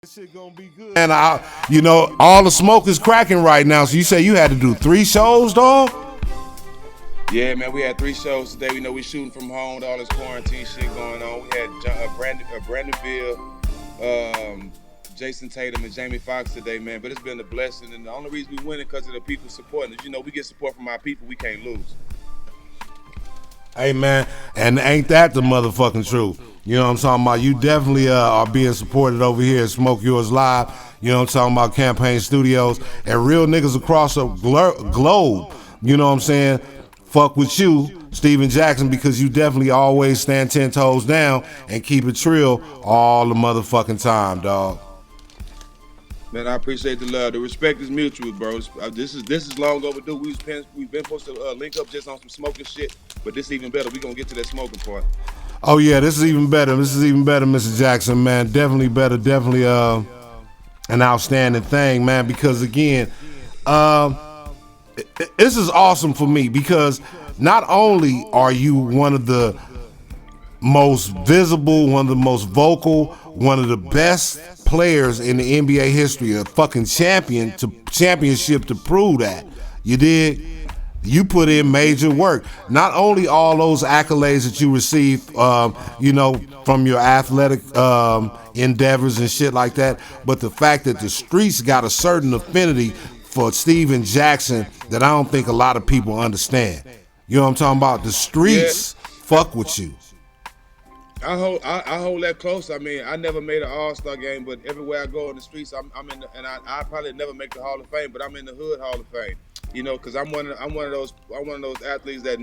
Shit gonna be good. And all the smoke is cracking right now. So you say you had to do 3 shows, dog? Yeah, man, we had 3 shows today. You know, we shooting from home with all this quarantine shit going on. We had Brandonville, Jason Tatum, and Jamie Foxx today, man. But it's been a blessing, and the only reason we winning because of the people supporting us. You know, we get support from our people, we can't lose. Hey, man, and ain't that the motherfucking truth? You know what I'm talking about? You definitely are being supported over here at Smoke Yours Live. You know what I'm talking about? Campaign Studios and real niggas across the globe. You know what I'm saying? Fuck with you, Steven Jackson, because you definitely always stand 10 toes down and keep it trill all the motherfucking time, dog. Man, I appreciate the love. The respect is mutual, bro. This is long overdue. We've been supposed to link up just on some smoking shit, but this is even better. We gonna get to that smoking part. Oh yeah, this is even better. This is even better, Mr. Jackson, man. Definitely better. Definitely an outstanding thing, man. Because again, this is awesome for me because not only are you one of the most visible, one of the most vocal, one of the best players in the NBA history, a fucking championship to prove that. You did. You put in major work. Not only all those accolades that you receive, from your athletic endeavors and shit like that, but the fact that the streets got a certain affinity for Steven Jackson that I don't think a lot of people understand. You know what I'm talking about? The streets fuck with you. I hold that close. I mean, I never made an All-Star game, but everywhere I go in the streets, I'm in, I probably never make the Hall of Fame, but I'm in the Hood Hall of Fame. You know, because I'm one of those athletes that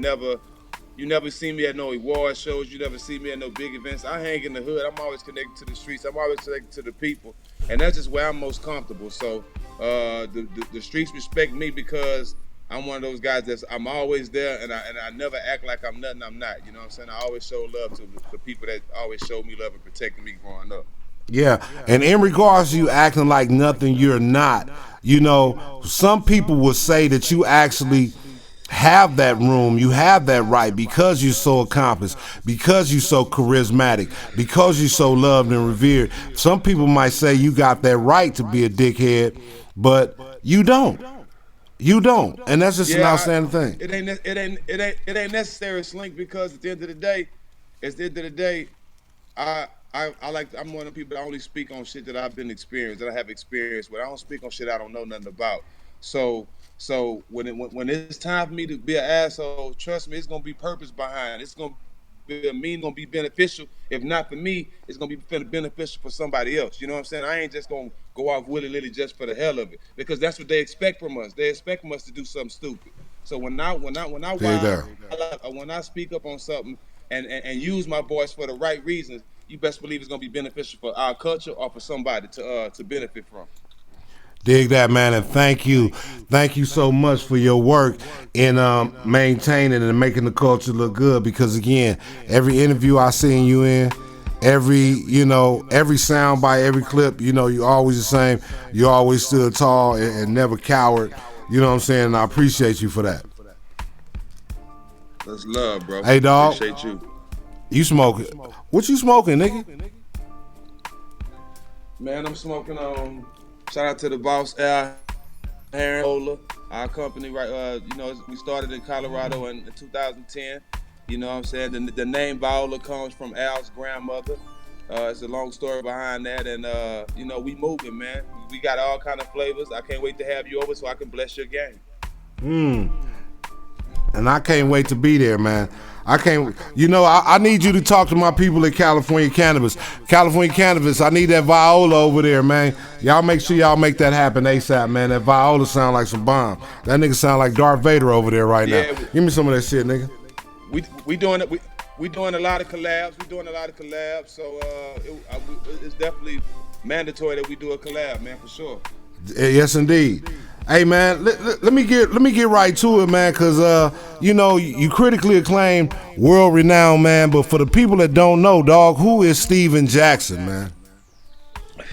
you never see me at no award shows, you never see me at no big events. I hang in the hood. I'm always connected to the streets. I'm always connected to the people, and that's just where I'm most comfortable. So the streets respect me because I'm one of those guys I'm always there, and I never act like I'm nothing I'm not. You know what I'm saying? I always show love to the people that always showed me love and protected me growing up. Yeah, and in regards to you acting like nothing you're not, some people would say that you actually have that room, you have that right because you're so accomplished, because you're so charismatic, because you're so loved and revered. Some people might say you got that right to be a dickhead, but you don't. You don't, and that's just an outstanding thing. It ain't necessary, Slink, because at the end of the day, I'm one of the people that only speak on shit that I've been experienced, that I have experience with. I don't speak on shit I don't know nothing about. So when it's time for me to be an asshole, trust me, it's gonna be purpose behind it. It's gonna gonna be beneficial. If not for me, it's gonna be beneficial for somebody else. You know what I'm saying? I ain't just gonna go off willy-nilly just for the hell of it, because that's what they expect from us. They expect from us to do something stupid. So when I speak up on something and use my voice for the right reasons, you best believe it's gonna be beneficial for our culture or for somebody to benefit from. Dig that, man, and thank you so much for your work in maintaining and making the culture look good. Because again, every interview I seen you in, every sound by every clip, you're always the same. You always stood tall and never cowered. You know what I'm saying? And I appreciate you for that. That's love, bro. Hey, dog. Appreciate you. You smoking? What you smoking, nigga? Man, I'm smoking on. Shout out to the boss, Al Viola, our company. Right, we started in Colorado in 2010. You know what I'm saying? The name Viola comes from Al's grandmother. It's a long story behind that, and we moving, man. We got all kind of flavors. I can't wait to have you over so I can bless your game. And I can't wait to be there, man. I need you to talk to my people at California Cannabis. California Cannabis, I need that Viola over there, man. Y'all make sure y'all make that happen ASAP, man. That Viola sound like some bomb. That nigga sound like Darth Vader over there right now. Give me some of that shit, nigga. We doing it. We doing a lot of collabs. So it's definitely mandatory that we do a collab, man, for sure. Yes, indeed. Hey, man, let me get right to it, man, because you critically acclaimed, world renowned, man. But for the people that don't know, dog, who is Steven Jackson, man?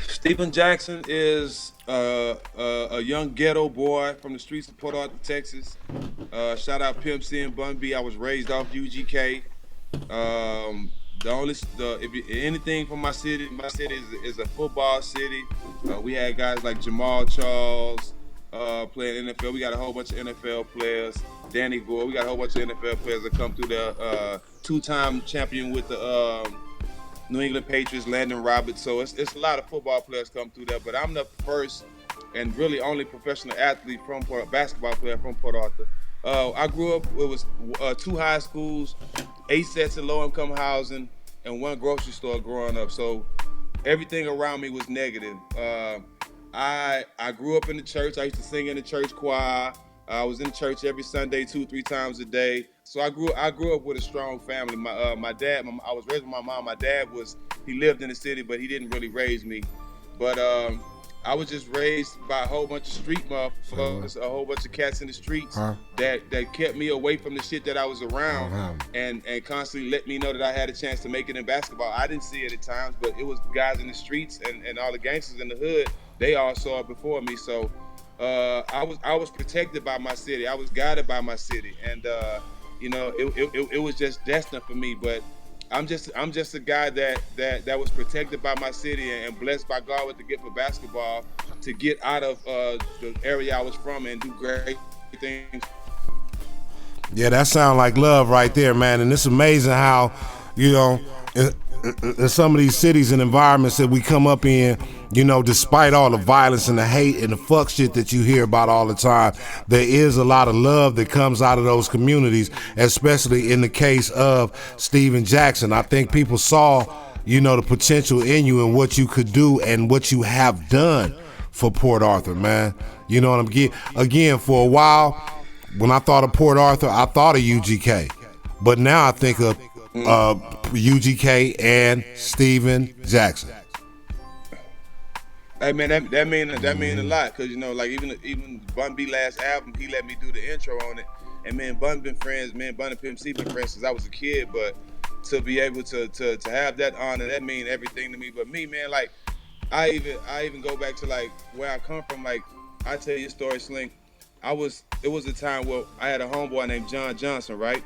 Steven Jackson is a young ghetto boy from the streets of Port Arthur, Texas. Shout out Pimp C and Bun B. I was raised off UGK. if anything from my city is a football city. We had guys like Jamal Charles playing NFL. We got a whole bunch of NFL players. Danny Gore. We got a whole bunch of NFL players that come through the two-time champion with the New England Patriots, Landon Roberts. So it's a lot of football players come through there. But I'm the first and really only professional athlete basketball player from Port Arthur. I grew up. It was 2 high schools, 8 sets of low-income housing, and 1 grocery store growing up. So everything around me was negative. I grew up in the church. I used to sing in the church choir. I was in church every Sunday, 2-3 times a day. So I grew up with a strong family. My dad. I was raised with my mom. My dad he lived in the city, but he didn't really raise me. But I was just raised by a whole bunch of street motherfuckers, a whole bunch of cats in the streets that kept me away from the shit that I was around, and constantly let me know that I had a chance to make it in basketball. I didn't see it at times, but it was guys in the streets and all the gangsters in the hood. They all saw it before me. So I was protected by my city. I was guided by my city, and it was just destined for me. But I'm just a guy that was protected by my city and blessed by God with the gift of basketball to get out of the area I was from and do great things. Yeah, that sounds like love right there, man. And it's amazing how, in some of these cities and environments that we come up in, despite all the violence and the hate and the fuck shit that you hear about all the time, there is a lot of love that comes out of those communities, especially in the case of Steven Jackson. I think people saw, the potential in you and what you could do and what you have done for Port Arthur, man. You know what I'm getting? Again, for a while, when I thought of Port Arthur, I thought of UGK. But now I think of UGK and Steven Jackson. Hey man, that mean a lot, cause like even Bun B last album, he let me do the intro on it, and me and Bun been friends, me and Bun and Pimp C been friends since I was a kid. But to be able to have that honor, that mean everything to me. But me, man, like I even go back to like where I come from. Like I tell you a story, Slink. It was a time where I had a homeboy named John Johnson, right?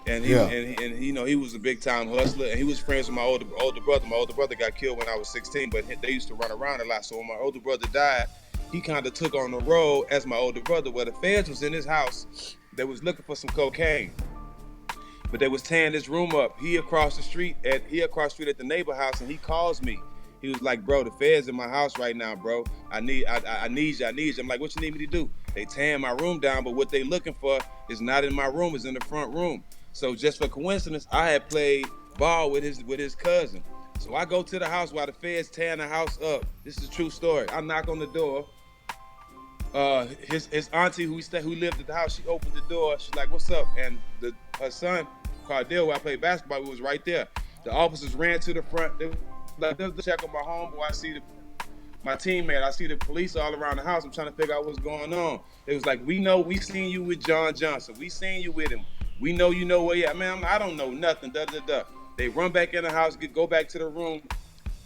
And he was a big time hustler, and he was friends with my older brother. My older brother got killed when I was 16, but they used to run around a lot. So when my older brother died, he kind of took on the role as my older brother, where the feds was in his house. They was looking for some cocaine, but they was tearing this room up. He across the street at the neighbor house, and he calls me. He was like, "Bro, the feds in my house right now, bro. I need you. I'm like, "What you need me to do?" They tearing my room down, but what they looking for is not in my room, it's in the front room. So just for coincidence, I had played ball with his cousin. So I go to the house while the feds tearing the house up. This is a true story. I knock on the door. His auntie who lived at the house, she opened the door. She's like, "What's up?" And her son, Cardell, where I played basketball, was right there. The officers ran to the front. They check on my homeboy. I see my teammate. I see the police all around the house. I'm trying to figure out what's going on. It was like, we seen you with John Johnson. We seen you with him. We know you know where you at. Man, I don't know nothing. They run back in the house, go back to the room.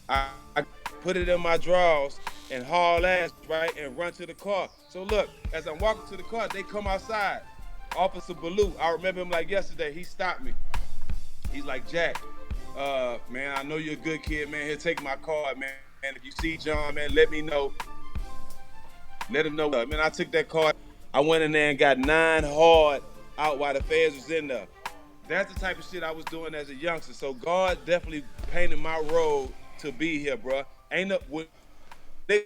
I put it in my drawers and haul ass, right, and run to the car. So look, as I'm walking to the car, they come outside. Officer Ballou, I remember him like yesterday. He stopped me. He's like, "Jack, man, I know you're a good kid, man. Here, take my card, man. And if you see John, man, let me know. Let him know." Man, I took that card. I went in there and got 9 hard out while the feds was in there. That's the type of shit I was doing as a youngster. So God definitely painted my road to be here, bro. They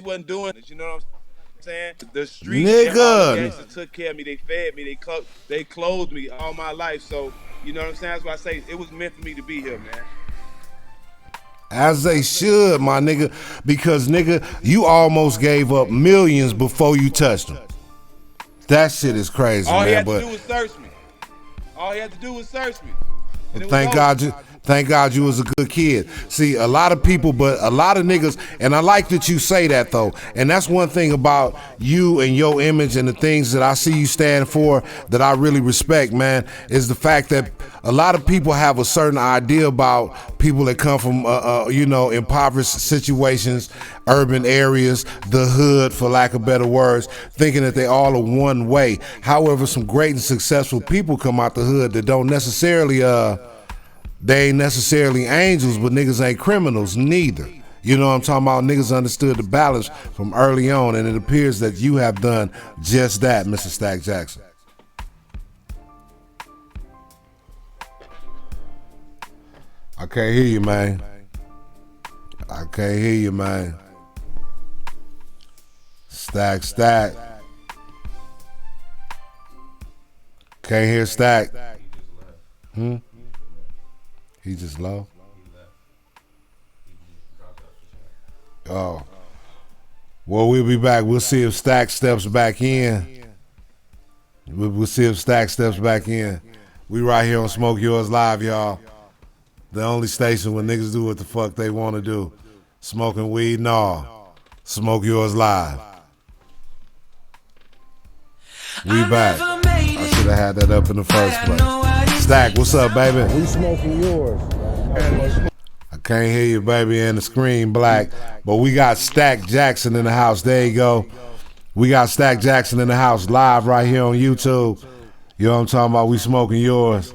wasn't doing it, you know what I'm saying? The streets and all the gangsters took care of me. They fed me. They clothed me all my life. So, you know what I'm saying? That's why I say it was meant for me to be here, man. As they should, my nigga, because nigga, you almost gave up millions before you touched them. That shit is crazy, man. All he had to do was search me. All he had to do was search me. Thank God you was a good kid. See, a lot of people, but a lot of niggas, and I like that you say that though. And that's one thing about you and your image and the things that I see you stand for that I really respect, man, is the fact that a lot of people have a certain idea about people that come from, impoverished situations, urban areas, the hood, for lack of better words, thinking that they all are one way. However, some great and successful people come out the hood that don't necessarily, they ain't necessarily angels, but niggas ain't criminals neither. You know what I'm talking about? Niggas understood the balance from early on, and it appears that you have done just that, Mr. Stack Jackson. I can't hear you, man. I can't hear you, man. Stack. Can't hear Stack. He just low? Oh. Well, we'll be back. We'll see if Stack steps back in. We'll see if Stack steps back in. We right here on Smoke Yours Live, y'all. The only station where niggas do what the fuck they want to do. Smoking weed and all. Smoke Yours Live. We back. I should have had that up in the first place. Stack, what's up, baby? We smoking yours. I can't hear you, baby, and the screen black. But we got Stack Jackson in the house. There you go. We got Stack Jackson in the house live right here on YouTube. You know what I'm talking about? We smoking yours.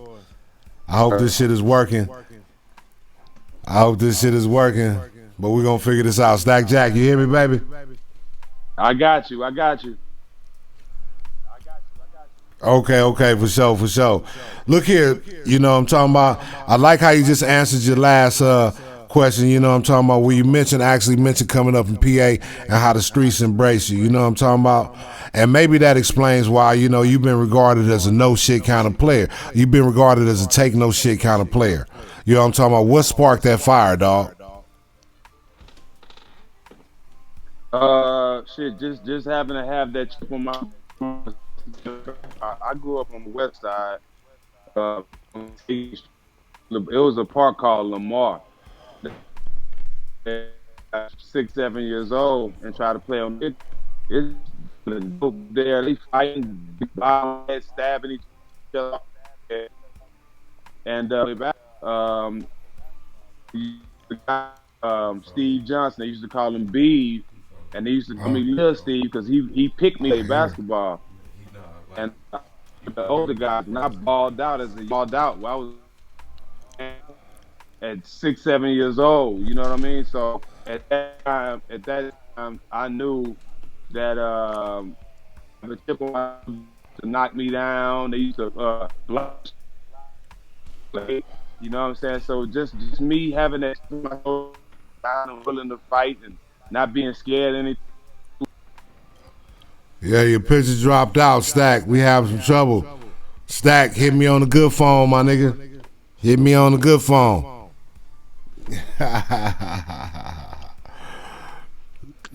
I hope this shit is working. But we're going to figure this out. Stack Jack, you hear me, baby? I got you. Okay, for sure. Look here, you know what I'm talking about. I like how you just answered your last question, you know what I'm talking about, where you actually mentioned coming up in PA and how the streets embrace you, you know what I'm talking about? And maybe that explains why, you know, you've been regarded as a no shit kind of player. You've been regarded as a take no shit kind of player. You know what I'm talking about? What sparked that fire, dog? Just having to have that chip on my. I grew up on the west side. It was a park called Lamar. 6, 7 years old and try to play on it. It's there. They fighting, stabbing each other, and the guy, Steve Johnson. They used to call him Beeve, and they used to call me Little Steve because he picked me to play basketball. And the older guys, and I balled out Well, I was at 6, 7 years old. You know what I mean? So at that time, I knew that the chip on to knock me down. They used to block. You know what I'm saying? So just me having that, I'm willing to fight and not being scared of anything. Yeah, your picture dropped out, Stack. We have some trouble. Stack, hit me on the good phone, my nigga. Hit me on the good phone.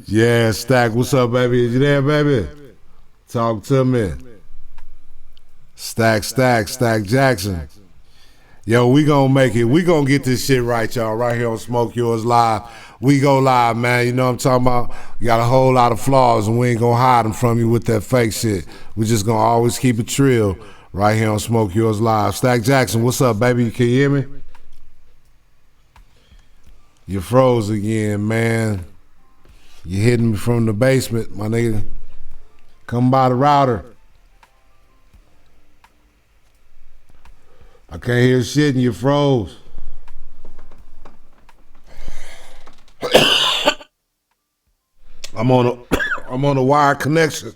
Yeah, Stack, what's up, baby? Is you there, baby? Talk to me. Stack Jackson. Yo, we gonna make it. We gonna get this shit right, y'all. Right here on Smoke Yours Live. We go live, man. You know what I'm talking about? You got a whole lot of flaws, and we ain't gonna hide them from you with that fake shit. We just gonna always keep it trill right here on Smoke Yours Live. Stack Jackson, what's up, baby? Can you hear me? You froze again, man. You hitting me from the basement, my nigga. Come by the router. I can't hear shit and you froze. I'm on a wire connection.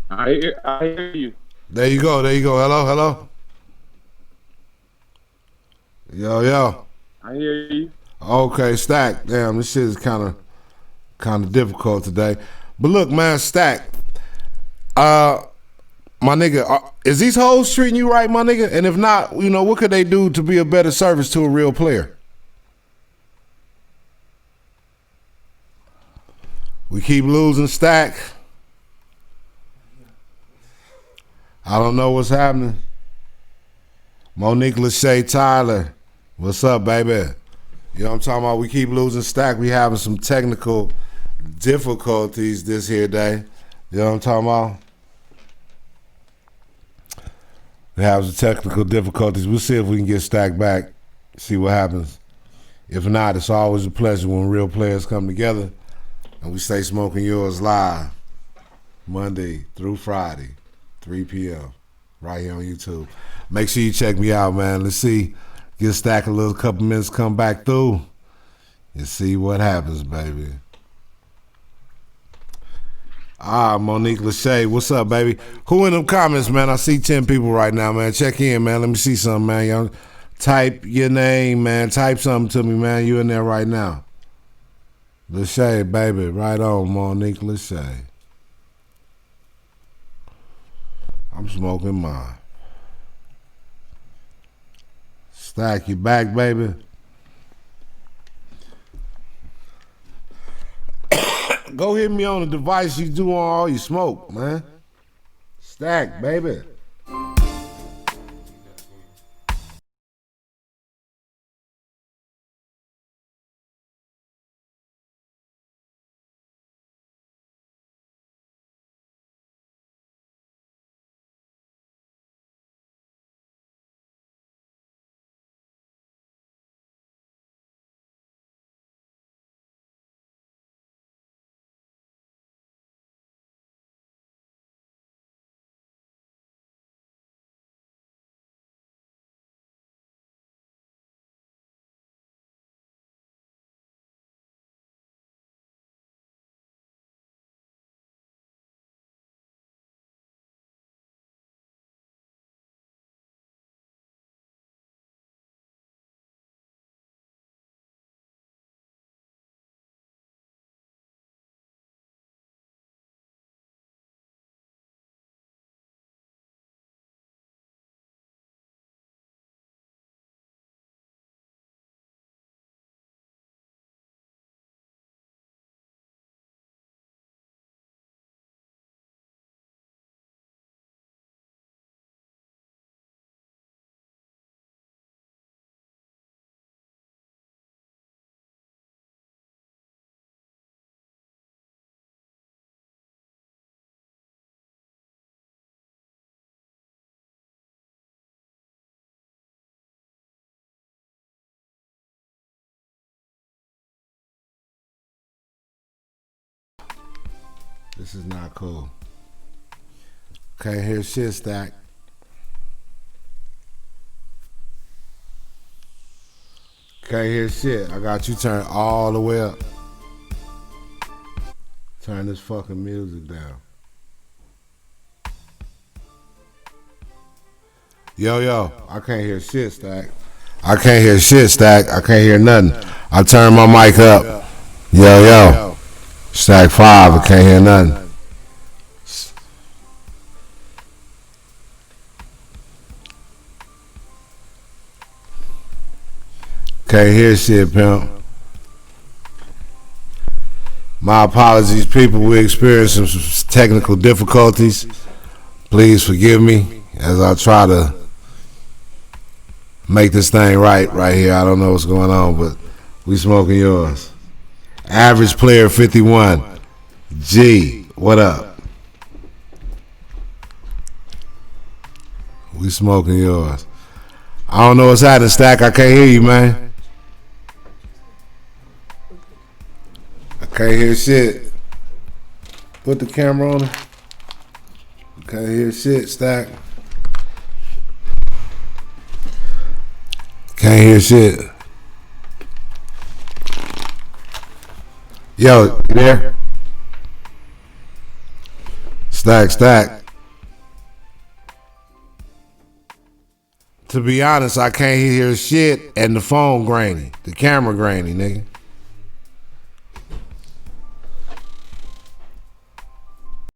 I hear you. There you go. Hello. Yo. I hear you. Okay, Stack. Damn, this shit is kind of difficult today. But look, man, Stack. My nigga, is these hoes treating you right, my nigga? And if not, you know, what could they do to be a better service to a real player? We keep losing, Stack. I don't know what's happening. Monique Lachey Tyler, what's up, baby? You know what I'm talking about? We keep losing, Stack. We having some technical difficulties this here day. You know what I'm talking about? We have some technical difficulties. We'll see if we can get Stack back, see what happens. If not, it's always a pleasure when real players come together and we stay Smoking Yours Live Monday through Friday, 3 p.m. right here on YouTube. Make sure you check me out, man. Let's see. Get Stack a little couple minutes, come back through, and see what happens, baby. Monique Lachey, what's up, baby? Who in them comments, man? I see 10 people right now, man. Check in, man. Let me see something, man. Y'all type your name, man. Type something to me, man. You in there right now. Lachey, baby. Right on, Monique Lachey. I'm smoking mine. Stack, you back, baby? Go hit me on the device you do on all your smoke, man. Stack, baby. This is not cool. Can't hear shit, Stack. Can't hear shit. I got you turned all the way up. Turn this fucking music down. Yo, I can't hear shit, Stack. I can't hear shit, Stack. I can't hear nothing. I turned my mic up. Yo. Stack 5, I can't hear nothing. Can't hear shit, pimp. My apologies, people. We're experiencing some technical difficulties. Please forgive me as I try to make this thing right here. I don't know what's going on, but we smoking yours. Average player 51. G, what up? We smoking yours. I don't know what's happening, Stack. I can't hear you, man. I can't hear shit. Put the camera on. Can't hear shit, Stack. Can't hear shit. Yo, you there? Stack. To be honest, I can't hear shit and the phone grainy. The camera grainy, nigga.